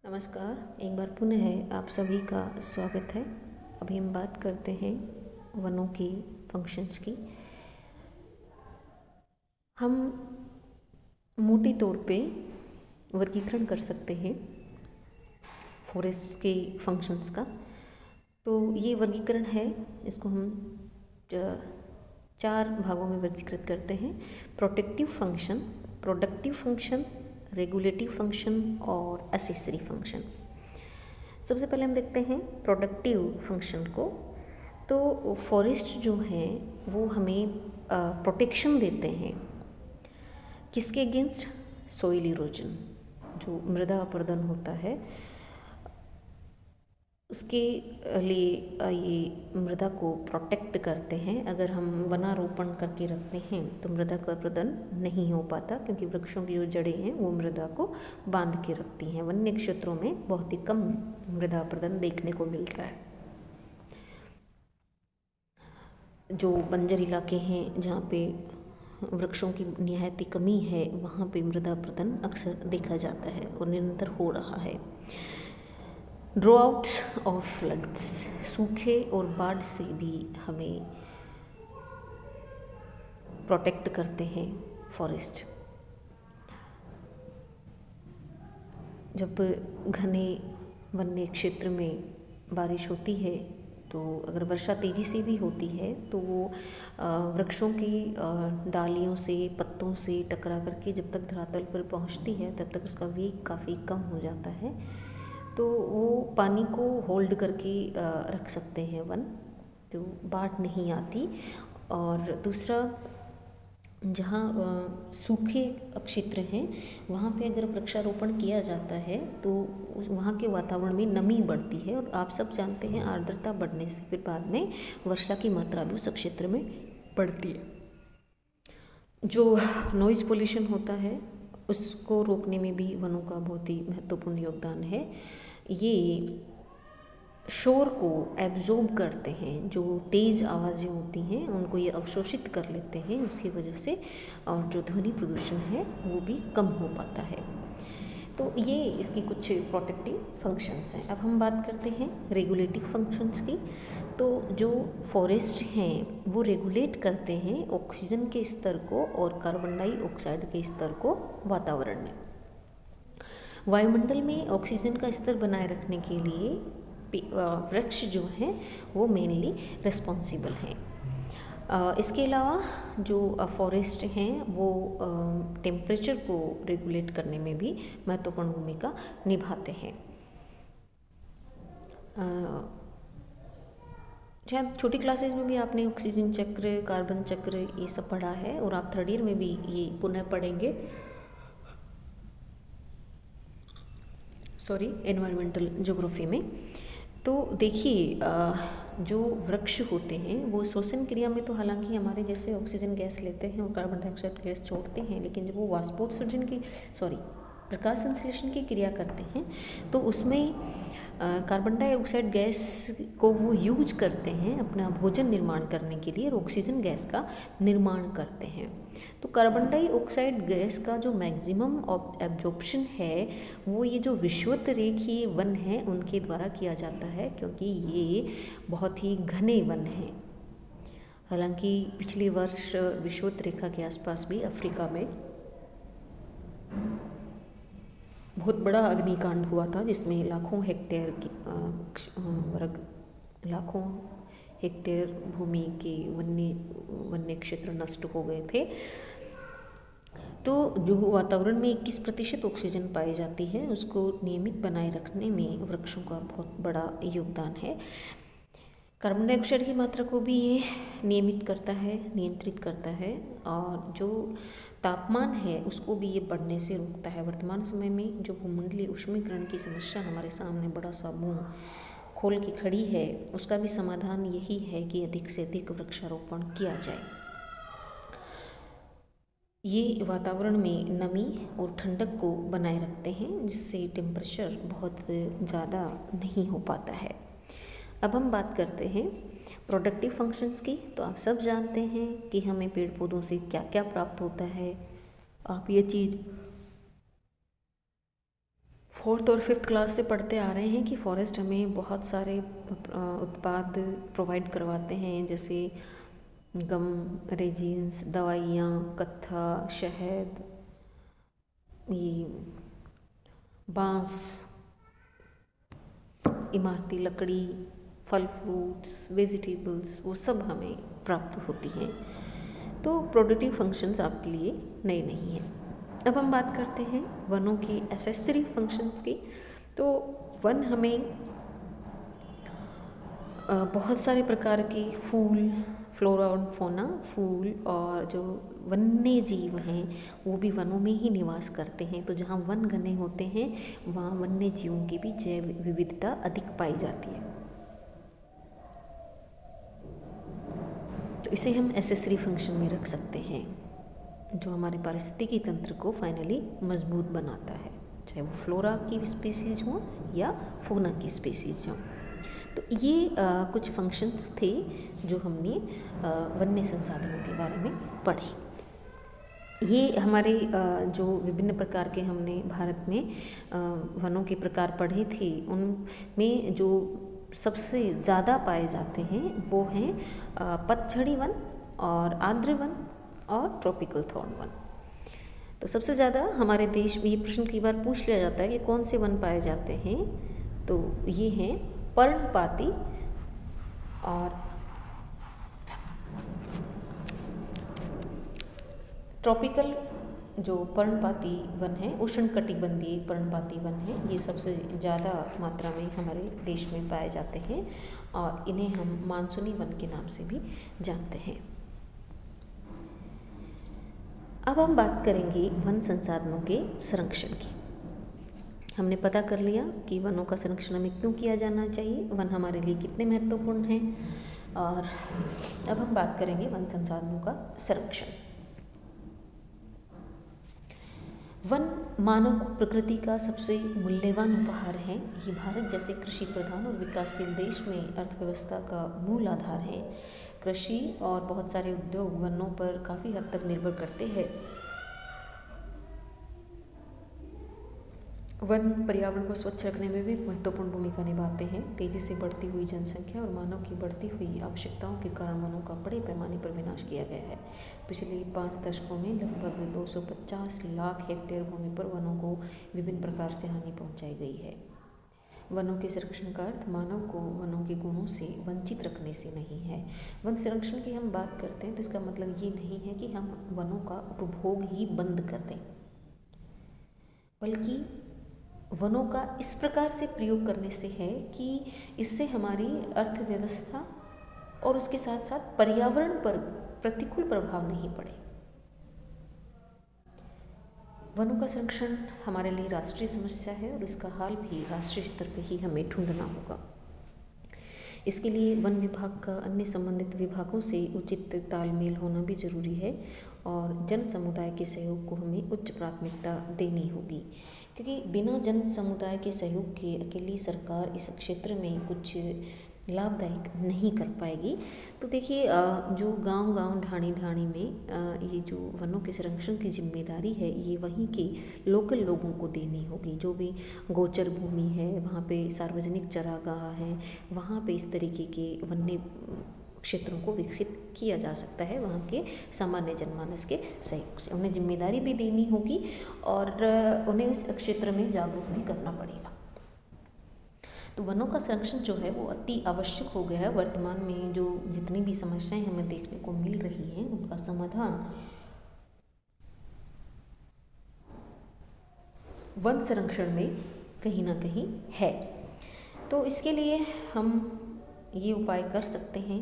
नमस्कार, एक बार पुनः आप सभी का स्वागत है। अभी हम बात करते हैं वनों की फंक्शंस की। हम मोटे तौर पे वर्गीकरण कर सकते हैं फॉरेस्ट के फंक्शंस का। तो ये वर्गीकरण है, इसको हम चार भागों में वर्गीकृत करते हैं: protective function, productive function, regulative function और एसेसरी फंक्शन। सबसे पहले हम देखते हैं प्रोडक्टिव फंक्शन को। तो फॉरेस्ट जो हैं वो हमें प्रोटेक्शन देते हैं किसके अगेंस्ट? सोइल इरोजन, जो मृदा अपरदन होता है उसके लिए ये मृदा को प्रोटेक्ट करते हैं। अगर हम वनारोपण करके रखते हैं तो मृदा का अपरदन नहीं हो पाता, क्योंकि वृक्षों की जो जड़ें हैं वो मृदा को बांध के रखती हैं। वन्य क्षेत्रों में बहुत ही कम मृदा अपरदन देखने को मिलता है। जो बंजर इलाके हैं जहाँ पे वृक्षों की निहायती कमी है, वहाँ पे मृदा अपरदन अक्सर देखा जाता है और निरंतर हो रहा है। ड्रॉउट्स और फ्लड्स, सूखे और बाढ़ से भी हमें प्रोटेक्ट करते हैं फॉरेस्ट। जब घने वन्य क्षेत्र में बारिश होती है तो अगर वर्षा तेज़ी से भी होती है तो वो वृक्षों की डालियों से, पत्तों से टकरा करके जब तक धरातल पर पहुंचती है तब तक उसका वेग काफ़ी कम हो जाता है। तो वो पानी को होल्ड करके रख सकते हैं वन, तो बाढ़ नहीं आती। और दूसरा, जहाँ सूखे क्षेत्र हैं वहाँ पे अगर वृक्षारोपण किया जाता है तो वहाँ के वातावरण में नमी बढ़ती है, और आप सब जानते हैं आर्द्रता बढ़ने से फिर बाद में वर्षा की मात्रा भी उस क्षेत्र में बढ़ती है। जो नॉइज़ पोल्यूशन होता है उसको रोकने में भी वनों का बहुत ही महत्वपूर्ण योगदान है। ये शोर को एब्जॉर्ब करते हैं, जो तेज़ आवाज़ें होती हैं उनको ये अवशोषित कर लेते हैं, उसकी वजह से और जो ध्वनि प्रदूषण है वो भी कम हो पाता है। तो ये इसकी कुछ प्रोटेक्टिव फंक्शंस हैं। अब हम बात करते हैं रेगुलेटिव फंक्शंस की। तो जो फॉरेस्ट हैं वो रेगुलेट करते हैं ऑक्सीजन के स्तर को और कार्बन डाइऑक्साइड के स्तर को वातावरण में। वायुमंडल में ऑक्सीजन का स्तर बनाए रखने के लिए वृक्ष जो हैं वो मेनली रिस्पॉन्सिबल हैं। इसके अलावा जो फॉरेस्ट हैं वो टेम्परेचर को रेगुलेट करने में भी महत्वपूर्ण भूमिका निभाते हैं। शायद छोटी क्लासेस में भी आपने ऑक्सीजन चक्र, कार्बन चक्र ये सब पढ़ा है, और आप थर्ड ईयर में भी ये पुनः पढ़ेंगे, एनवायरमेंटल ज्योग्राफी में। तो देखिए, जो वृक्ष होते हैं वो श्वसन क्रिया में तो हालांकि हमारे जैसे ऑक्सीजन गैस लेते हैं और कार्बन डाइऑक्साइड गैस छोड़ते हैं, लेकिन जब वो वाष्पोत्सर्जन की प्रकाश संश्लेषण की क्रिया करते हैं तो उसमें कार्बन डाइऑक्साइड गैस को वो यूज करते हैं अपना भोजन निर्माण करने के लिए, और ऑक्सीजन गैस का निर्माण करते हैं। तो कार्बन डाइऑक्साइड गैस का जो मैक्सिमम एब्जॉर्प्शन है वो ये जो विषुवतरेखीय वन हैं उनके द्वारा किया जाता है, क्योंकि ये बहुत ही घने वन हैं। हालांकि पिछले वर्ष विषुवत रेखा के आसपास भी अफ्रीका में बहुत बड़ा अग्निकांड हुआ था, जिसमें लाखों हेक्टेयर भूमि के वन्य क्षेत्र नष्ट हो गए थे। तो जो वातावरण में 21% ऑक्सीजन पाई जाती है उसको नियमित बनाए रखने में वृक्षों का बहुत बड़ा योगदान है। कार्बन डाइऑक्साइड की मात्रा को भी ये नियमित करता है, नियंत्रित करता है, और जो तापमान है उसको भी ये बढ़ने से रोकता है। वर्तमान समय में जो भूमंडलीय ऊष्मीकरण की समस्या हमारे सामने बड़ा सा मुंह खोल के खड़ी है, उसका भी समाधान यही है कि अधिक से अधिक वृक्षारोपण किया जाए। ये वातावरण में नमी और ठंडक को बनाए रखते हैं, जिससे टेम्परेचर बहुत ज़्यादा नहीं हो पाता है। अब हम बात करते हैं प्रोडक्टिव फंक्शंस की। तो आप सब जानते हैं कि हमें पेड़ पौधों से क्या क्या प्राप्त होता है। आप ये चीज़ 4th और 5th क्लास से पढ़ते आ रहे हैं कि फॉरेस्ट हमें बहुत सारे उत्पाद प्रोवाइड करवाते हैं, जैसे गम, रेजिन्स, दवाइयाँ, कत्था, शहद, ये बांस, इमारती लकड़ी, फल फ्रूट्स, वेजिटेबल्स, वो सब हमें प्राप्त होती हैं। तो प्रोडक्टिव फंक्शंस आपके लिए नए नहीं हैं। अब हम बात करते हैं वनों की एसेसरी फंक्शंस की। तो वन हमें बहुत सारे प्रकार के फूल, फ्लोरा और फौना, फूल और जो वन्य जीव हैं वो भी वनों में ही निवास करते हैं। तो जहाँ वन घने होते हैं वहाँ वन्य जीवों की भी जैव विविधता अधिक पाई जाती है। तो इसे हम एसेसरी फंक्शन में रख सकते हैं, जो हमारे पारिस्थितिकी तंत्र को फाइनली मजबूत बनाता है, चाहे वो फ्लोरा की स्पीसीज हों या फौना की स्पीसीज हों। तो ये कुछ फंक्शंस थे जो हमने वन्य संसाधनों के बारे में पढ़े। ये हमारे जो विभिन्न प्रकार के हमने भारत में वनों के प्रकार पढ़े थे, उनमें जो सबसे ज़्यादा पाए जाते हैं वो हैं पतझड़ी वन और आर्द्र वन और ट्रॉपिकल थॉर्न वन। तो सबसे ज़्यादा हमारे देश में ये प्रश्न कई बार पूछ लिया जाता है कि कौन से वन पाए जाते हैं। तो ये हैं पर्णपाती और ट्रॉपिकल जो पर्णपाती वन है, उष्णकटिबंधीय पर्णपाती वन है, ये सबसे ज़्यादा मात्रा में हमारे देश में पाए जाते हैं और इन्हें हम मानसूनी वन के नाम से भी जानते हैं। अब हम बात करेंगे वन संसाधनों के संरक्षण की। हमने पता कर लिया कि वनों का संरक्षण हमें क्यों किया जाना चाहिए, वन हमारे लिए कितने महत्वपूर्ण हैं, और अब हम बात करेंगे वन संसाधनों का संरक्षण। वन मानव को प्रकृति का सबसे मूल्यवान उपहार है। ये भारत जैसे कृषि प्रधान और विकासशील देश में अर्थव्यवस्था का मूल आधार है। कृषि और बहुत सारे उद्योग वनों पर काफ़ी हद तक निर्भर करते हैं। वन पर्यावरण को स्वच्छ रखने में भी महत्वपूर्ण भूमिका निभाते हैं। तेजी से बढ़ती हुई जनसंख्या और मानव की बढ़ती हुई आवश्यकताओं के कारण वनों का बड़े पैमाने पर विनाश किया गया है। पिछले 5 दशकों में लगभग 250 लाख हेक्टेयर भूमि पर वनों को विभिन्न प्रकार से हानि पहुंचाई गई है। वनों के संरक्षण का अर्थ मानव को वनों के गुणों से वंचित रखने से नहीं है। वन संरक्षण की हम बात करते हैं तो इसका मतलब ये नहीं है कि हम वनों का उपभोग ही बंद कर दें, बल्कि वनों का इस प्रकार से प्रयोग करने से है कि इससे हमारी अर्थव्यवस्था और उसके साथ साथ पर्यावरण पर प्रतिकूल प्रभाव नहीं पड़े। वनों का संरक्षण हमारे लिए राष्ट्रीय समस्या है और इसका हल भी राष्ट्रीय स्तर पर ही हमें ढूंढना होगा। इसके लिए वन विभाग का अन्य संबंधित विभागों से उचित तालमेल होना भी जरूरी है और जन समुदाय के सहयोग को हमें उच्च प्राथमिकता देनी होगी, क्योंकि बिना जन समुदाय के सहयोग के अकेली सरकार इस क्षेत्र में कुछ लाभदायक नहीं कर पाएगी। तो देखिए, जो गांव-गांव, ढाणी-ढाणी में ये जो वनों के संरक्षण की जिम्मेदारी है, ये वहीं के लोकल लोगों को देनी होगी। जो भी गोचर भूमि है, वहाँ पे सार्वजनिक चरागाह है, वहाँ पे इस तरीके के वन्य क्षेत्रों को विकसित किया जा सकता है वहाँ के सामान्य जनमानस के सहयोग से। उन्हें जिम्मेदारी भी देनी होगी और उन्हें उस क्षेत्र में जागरूक भी करना पड़ेगा। तो वनों का संरक्षण जो है वो अति आवश्यक हो गया है। वर्तमान में जो जितनी भी समस्याएं हमें देखने को मिल रही हैं, उनका समाधान वन संरक्षण में कहीं ना कहीं है। तो इसके लिए हम ये उपाय कर सकते हैं।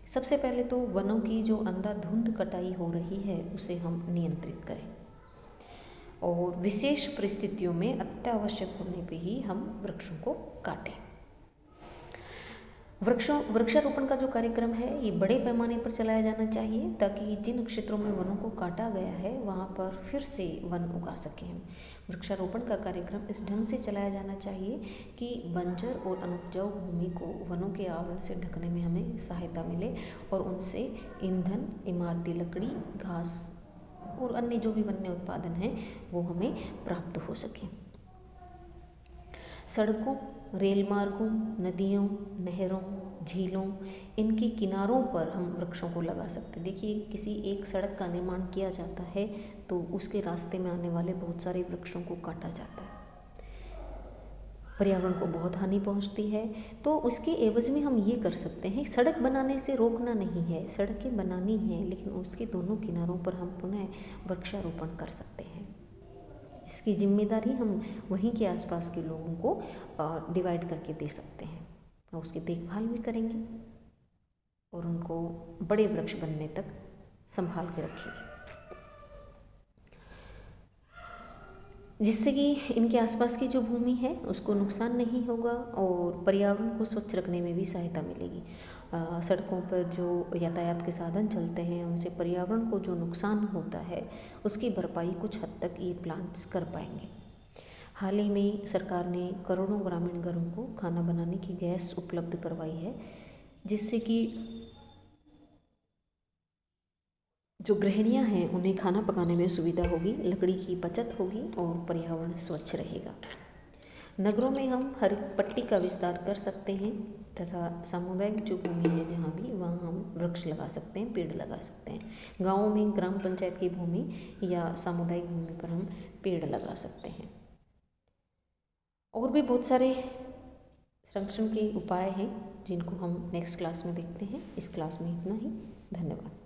सबसे पहले तो वनों की जो अंधाधुंध कटाई हो रही है उसे हम नियंत्रित करें और विशेष परिस्थितियों में अत्यावश्यक होने पे ही हम वृक्षों को काटें। वृक्षारोपण का जो कार्यक्रम है ये बड़े पैमाने पर चलाया जाना चाहिए ताकि जिन क्षेत्रों में वनों को काटा गया है वहाँ पर फिर से वन उगा सकें हम। वृक्षारोपण का कार्यक्रम इस ढंग से चलाया जाना चाहिए कि बंजर और अनुपजाऊ भूमि को वनों के आवरण से ढकने में हमें सहायता मिले और उनसे ईंधन, इमारती लकड़ी, घास और अन्य जो भी वन्य उत्पादन हैं वो हमें प्राप्त हो सके। सड़कों, रेल मार्गों, नदियों, नहरों, झीलों, इनके किनारों पर हम वृक्षों को लगा सकते हैं। देखिए, किसी एक सड़क का निर्माण किया जाता है तो उसके रास्ते में आने वाले बहुत सारे वृक्षों को काटा जाता है, पर्यावरण को बहुत हानि पहुंचती है। तो उसके एवज में हम ये कर सकते हैं, सड़क बनाने से रोकना नहीं है, सड़कें बनानी हैं, लेकिन उसके दोनों किनारों पर हम पुनः वृक्षारोपण कर सकते हैं। इसकी जिम्मेदारी हम वहीं के आसपास के लोगों को डिवाइड करके दे सकते हैं और उसकी देखभाल भी करेंगे और उनको बड़े वृक्ष बनने तक संभाल के रखेंगे, जिससे कि इनके आसपास की जो भूमि है उसको नुकसान नहीं होगा और पर्यावरण को स्वच्छ रखने में भी सहायता मिलेगी। सड़कों पर जो यातायात के साधन चलते हैं उनसे पर्यावरण को जो नुकसान होता है उसकी भरपाई कुछ हद तक ये प्लांट्स कर पाएंगे। हाल ही में सरकार ने करोड़ों ग्रामीण घरों को खाना बनाने की गैस उपलब्ध करवाई है, जिससे कि जो गृहिणियां हैं उन्हें खाना पकाने में सुविधा होगी, लकड़ी की बचत होगी और पर्यावरण स्वच्छ रहेगा। नगरों में हम हरित पट्टी का विस्तार कर सकते हैं तथा सामुदायिक जो भूमि है जहाँ भी, वहाँ हम वृक्ष लगा सकते हैं, पेड़ लगा सकते हैं। गाँवों में ग्राम पंचायत की भूमि या सामुदायिक भूमि पर हम पेड़ लगा सकते हैं। और भी बहुत सारे संरक्षण के उपाय हैं जिनको हम नेक्स्ट क्लास में देखते हैं। इस क्लास में इतना ही। धन्यवाद।